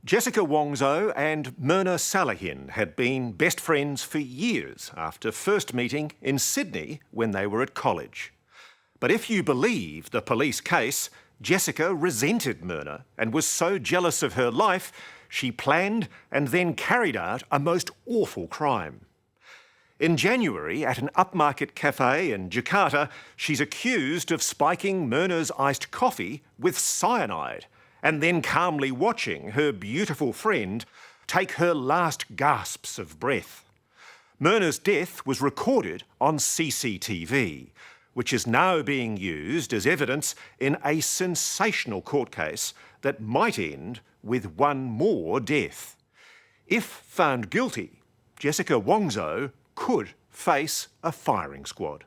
Jessica Wongso and Mirna Salihin had been best friends for years after first meeting in Sydney when they were at college. But if you believe the police case, Jessica resented Mirna and was so jealous of her life, she planned and then carried out a most awful crime. In January, at an upmarket café in Jakarta, she's accused of spiking Mirna's iced coffee with cyanide and then calmly watching her beautiful friend take her last gasps of breath. Mirna's death was recorded on CCTV, which is now being used as evidence in a sensational court case that might end with one more death. If found guilty, Jessica Wongso could face a firing squad.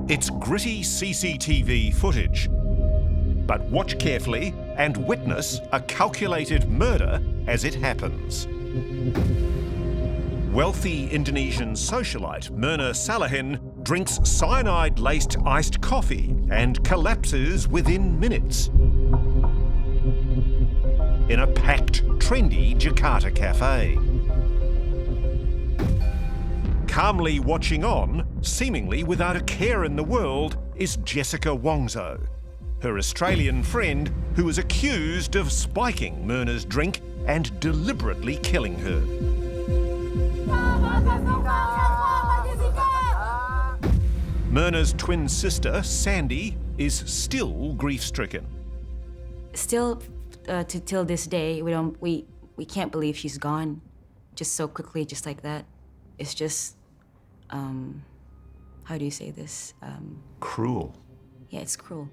It's gritty CCTV footage, but watch carefully and witness a calculated murder as it happens. Wealthy Indonesian socialite Mirna Salihin drinks cyanide-laced iced coffee and collapses within minutes in a packed, trendy Jakarta cafe. Calmly watching on, seemingly without a care in the world, is Jessica Wongso, her Australian friend who was accused of spiking Mirna's drink and deliberately killing her. Mirna's twin sister, Sandy, is still grief-stricken. Still, till this day, we can't believe she's gone, just so quickly, just like that. It's just, how do you say this? Cruel. Yeah, it's cruel.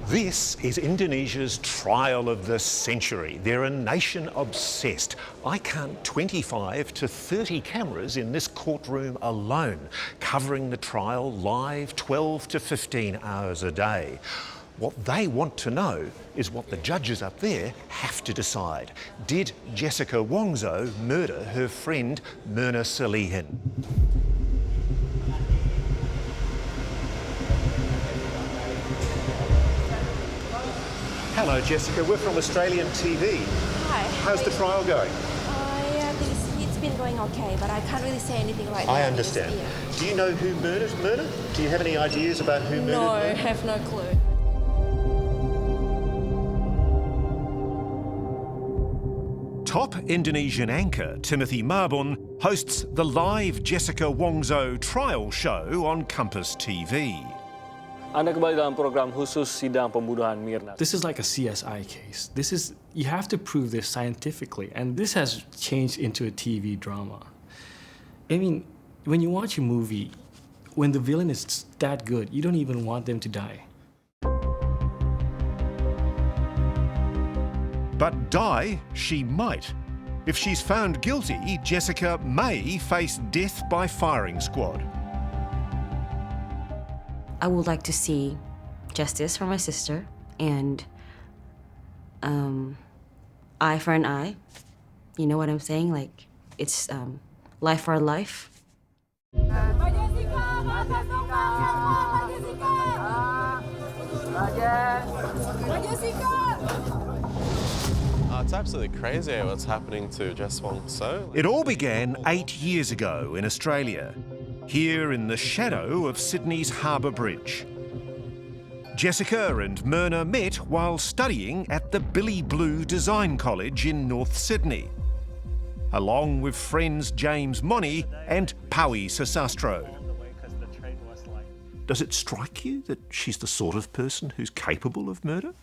This is Indonesia's trial of the century. They're a nation obsessed. I count 25 to 30 cameras in this courtroom alone, covering the trial live 12 to 15 hours a day. What they want to know is what the judges up there have to decide. Did Jessica Wongso murder her friend Mirna Salihin? Hello, Jessica. We're from Australian TV. Hi. How's the trial going? Yeah, I think it's been going okay, but I can't really say anything right now. I understand. Yeah. Do you know who murdered Mirna? Do you have any ideas about who murdered No, I Mirna? have no clue. Top Indonesian anchor Timothy Marbun hosts the live Jessica Wongso trial show on Compass TV. Anda kembali dalam program khusus sidang pembunuhan Mirna. This is like a CSI case. You have to prove this scientifically, and this has changed into a TV drama. I mean, when you watch a movie, when the villain is that good, you don't even want them to die. But die she might. If she's found guilty, Jessica may face death by firing squad. I would like to see justice for my sister and eye for an eye. You know what I'm saying? Like, it's life for life. It's absolutely crazy what's happening to Jess Wongso. It all began 8 years ago in Australia, here in the shadow of Sydney's Harbour Bridge. Jessica and Mirna met while studying at the Billy Blue Design College in North Sydney, along with friends James Moni and Paui Sasastro. Does it strike you that she's the sort of person who's capable of murder?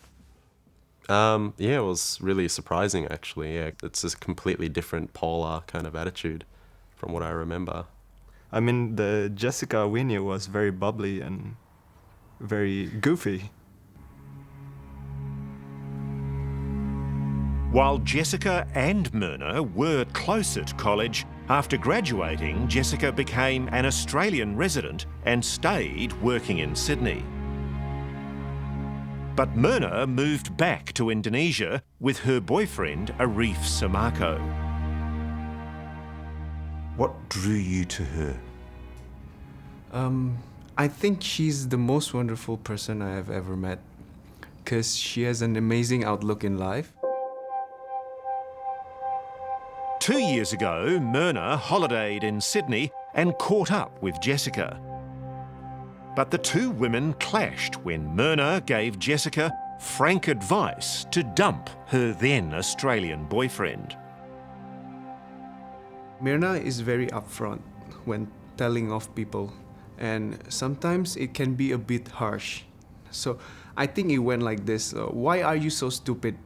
Yeah, it was really surprising, actually. Yeah, it's a completely different polar kind of attitude from what I remember. I mean, the Jessica we knew was very bubbly and very goofy. While Jessica and Mirna were close at college, after graduating, Jessica became an Australian resident and stayed working in Sydney. But Mirna moved back to Indonesia with her boyfriend Arif Samako. What drew you to her? I think she's the most wonderful person I have ever met because she has an amazing outlook in life. 2 years ago, Mirna holidayed in Sydney and caught up with Jessica. But the two women clashed when Mirna gave Jessica frank advice to dump her then Australian boyfriend. Mirna is very upfront when telling off people, and sometimes it can be a bit harsh. So I think it went like this. Why are you so stupid?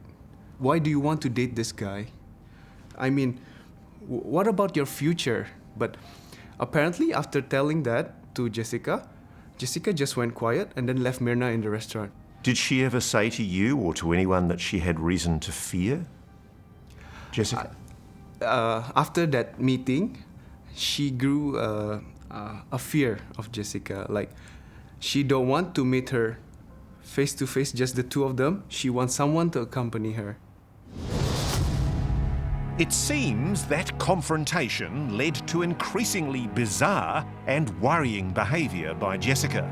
Why do you want to date this guy? I mean, what about your future? But apparently after telling that to Jessica, Jessica just went quiet and then left Mirna in the restaurant. Did she ever say to you or to anyone that she had reason to fear? Jessica? After that meeting, she grew a fear of Jessica. Like, she don't want to meet her face to face, just the two of them. She wants someone to accompany her. It seems that confrontation led to increasingly bizarre and worrying behaviour by Jessica.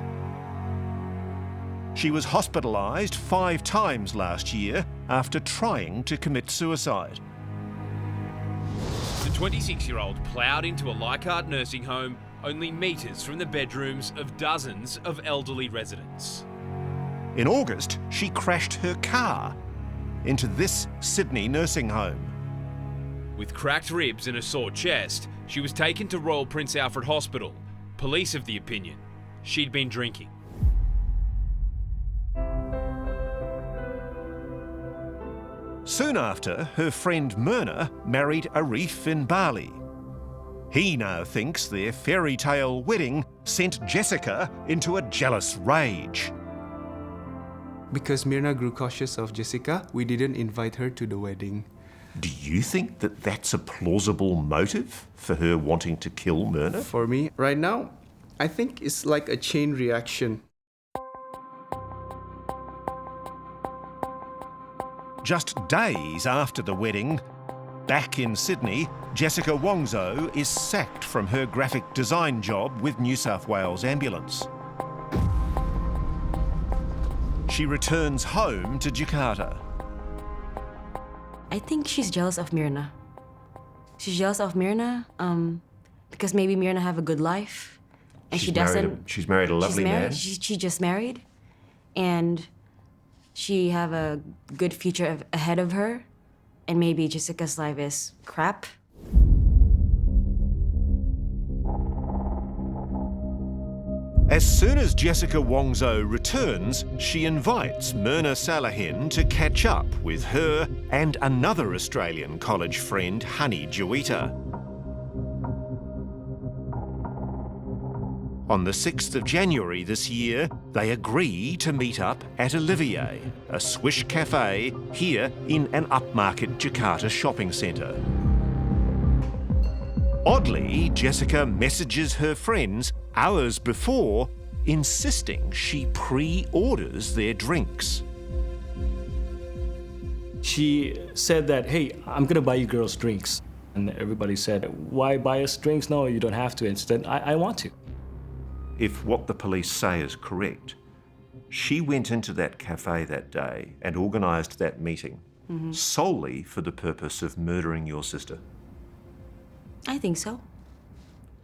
She was hospitalised 5 times last year after trying to commit suicide. The 26-year-old ploughed into a Leichhardt nursing home only metres from the bedrooms of dozens of elderly residents. In August, she crashed her car into this Sydney nursing home. With cracked ribs and a sore chest, she was taken to Royal Prince Alfred Hospital. Police of the opinion she'd been drinking. Soon after, her friend Mirna married Arif in Bali. He now thinks their fairy tale wedding sent Jessica into a jealous rage. Because Mirna grew cautious of Jessica, we didn't invite her to the wedding. Do you think that that's a plausible motive for her wanting to kill Mirna? For me, right now, I think it's like a chain reaction. Just days after the wedding, back in Sydney, Jessica Wongso is sacked from her graphic design job with New South Wales Ambulance. She returns home to Jakarta. I think she's jealous of Mirna. She's jealous of Mirna because maybe Mirna have a good life and she doesn't. She's married a lovely man. She just married, and she have a good future ahead of her, and maybe Jessica's life is crap. As soon as Jessica Wongso returns, she invites Mirna Salihin to catch up with her and another Australian college friend, Hani Juwita. On the 6th of January this year, they agree to meet up at Olivier, a swish cafe here in an upmarket Jakarta shopping centre. Oddly, Jessica messages her friends hours before, insisting she pre-orders their drinks. She said that, hey, I'm gonna buy you girls drinks. And everybody said, why buy us drinks? No, you don't have to. Instead, I want to. If what the police say is correct, she went into that cafe that day and organised that meeting solely for the purpose of murdering your sister. I think so.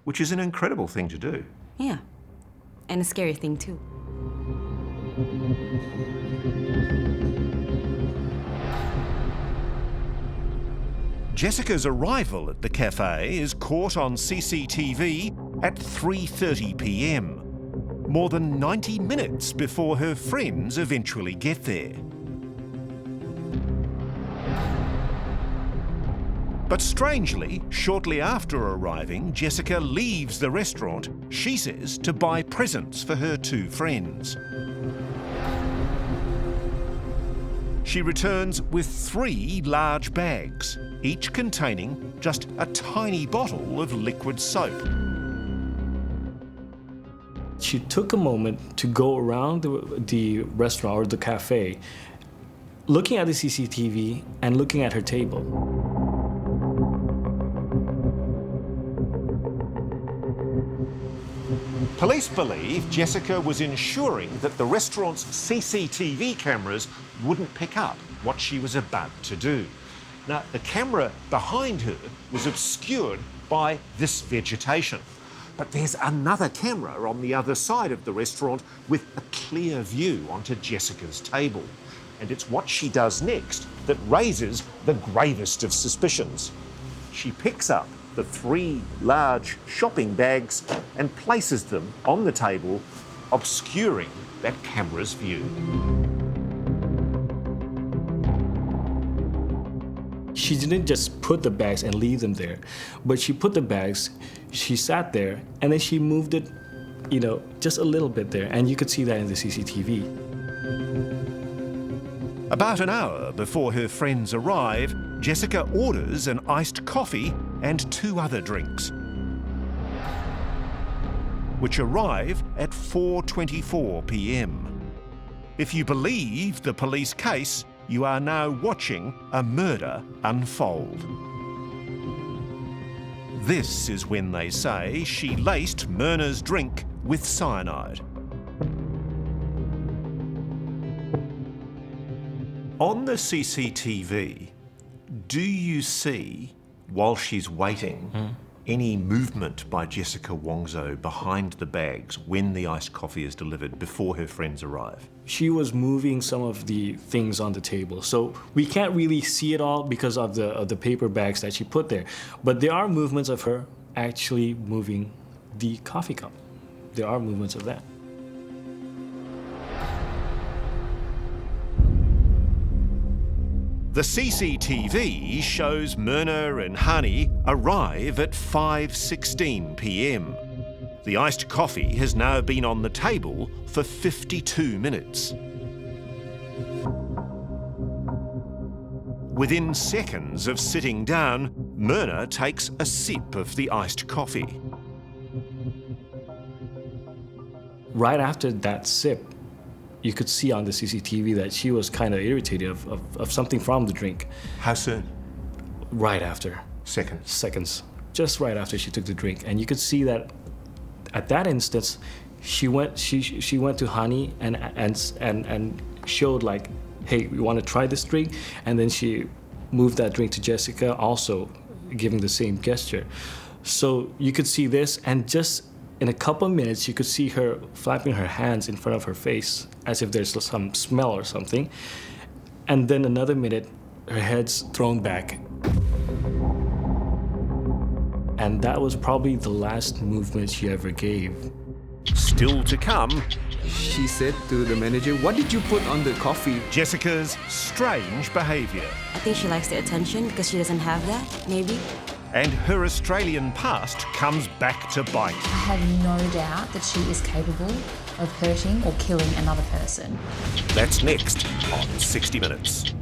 Which is an incredible thing to do. Yeah. And a scary thing, too. Jessica's arrival at the cafe is caught on CCTV at 3:30 p.m, more than 90 minutes before her friends eventually get there. But strangely, shortly after arriving, Jessica leaves the restaurant, she says, to buy presents for her two friends. She returns with 3 large bags, each containing just a tiny bottle of liquid soap. She took a moment to go around the restaurant or the cafe, looking at the CCTV and looking at her table. Police believe Jessica was ensuring that the restaurant's CCTV cameras wouldn't pick up what she was about to do. Now, the camera behind her was obscured by this vegetation. But there's another camera on the other side of the restaurant with a clear view onto Jessica's table. And it's what she does next that raises the gravest of suspicions. She picks up the 3 large shopping bags and places them on the table, obscuring that camera's view. She didn't just put the bags and leave them there, but she put the bags, she sat there, and then she moved it, just a little bit there, and you could see that in the CCTV. About an hour before her friends arrive, Jessica orders an iced coffee and 2 other drinks, which arrive at 4:24 p.m. If you believe the police case, you are now watching a murder unfold. This is when they say she laced Mirna's drink with cyanide. On the CCTV, do you see, while she's waiting, any movement by Jessica Wongso behind the bags when the iced coffee is delivered before her friends arrive? She was moving some of the things on the table, so we can't really see it all because of the paper bags that she put there. But there are movements of her actually moving the coffee cup. There are movements of that. The CCTV shows Mirna and Hani arrive at 5:16 p.m. The iced coffee has now been on the table for 52 minutes. Within seconds of sitting down, Mirna takes a sip of the iced coffee. Right after that sip, you could see on the CCTV that she was kind of irritated of something from the drink. How soon? Right after. Seconds. Just right after she took the drink. And you could see that at that instance, she went to Hani and showed like, hey, we want to try this drink? And then she moved that drink to Jessica, also giving the same gesture. So you could see this, and just in a couple of minutes, you could see her flapping her hands in front of her face as if there's some smell or something. And then another minute, her head's thrown back. And that was probably the last movement she ever gave. Still to come, She said to the manager, "What did you put on the coffee?" Jessica's strange behaviour I think she likes the attention because she doesn't have that, maybe. and her Australian past comes back to bite. I have no doubt that she is capable of hurting or killing another person. That's next on 60 Minutes.